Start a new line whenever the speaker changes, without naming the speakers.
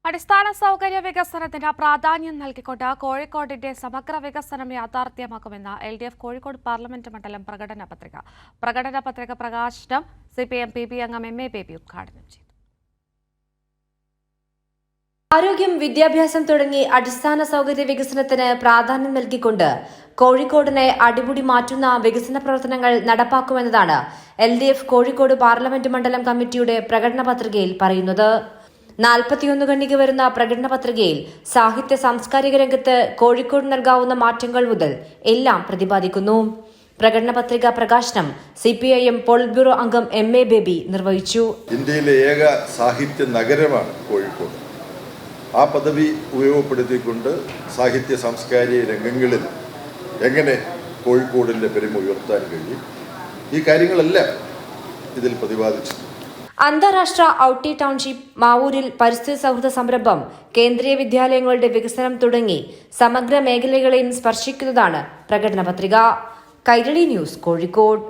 അടിസ്ഥാന സൗകര്യ വികസനത്തിന് പ്രാധാന്യം നൽകിക്കൊണ്ട് കോഴിക്കോടിന്റെ സമഗ്ര വികസനം യാഥാർത്ഥ്യമാക്കുമെന്ന് LDF കോഴിക്കോട് പാർലമെന്റ് മണ്ഡലം പ്രകടന പത്രിക പ്രകാശനം CPM PB അംഗം MA ബേബി ഉദ്ഘാടനം ചെയ്തു.
ആരോഗ്യം, വിദ്യാഭ്യാസം തുടങ്ങി അടിസ്ഥാന സൗകര്യ വികസനത്തിന് പ്രാധാന്യം നൽകിക്കൊണ്ട് കോഴിക്കോടിനെ അടിമുടി മാറ്റുന്ന വികസന പ്രവർത്തനങ്ങൾ നടപ്പാക്കുമെന്നതാണ് LDF കോഴിക്കോട് പാർലമെന്റ് മണ്ഡലം കമ്മിറ്റിയുടെ പ്രകടന പത്രികയിൽ പറയുന്നത്. 41 ഖണ്ഡിക വരുന്ന പ്രകടന പത്രികയിൽ സാഹിത്യ സാംസ്കാരിക രംഗത്ത് കോഴിക്കോട് നൽകാവുന്ന മാറ്റങ്ങൾ മുതൽ എല്ലാം പ്രതിപാദിക്കുന്നു. പ്രകടന പത്രിക പ്രകാശനം CPIM പോളിറ്റ് ബ്യൂറോ അംഗം MA ബേബി നിർവഹിച്ചു.
ഇന്ത്യയിലെ ഏക സാഹിത്യ നഗരമാണ് കോഴിക്കോട്. ആ പദവി ഉപയോഗപ്പെടുത്തിക്കൊണ്ട് സാഹിത്യ സാംസ്കാരിക രംഗങ്ങളിൽ എങ്ങനെ കോഴിക്കോടിന്റെ പെരുമ ഉയർത്താൻ കഴിയും, ഈ കാര്യങ്ങളെല്ലാം ഇതിൽ പ്രതിപാദിച്ചു.
അന്താരാഷ്ട്ര ഔട്ടി ടൗൺഷിപ്പ്, മാവൂരിൽ പരിസ്ഥിതി സൗഹൃദ സംരംഭം, കേന്ദ്രീയ വിദ്യാലയങ്ങളുടെ വികസനം തുടങ്ങി സമഗ്ര മേഖലകളെയും സ്പർശിക്കുന്നതാണ് പ്രകടന പത്രിക. കൈരളി ന്യൂസ്, കോഴിക്കോട്.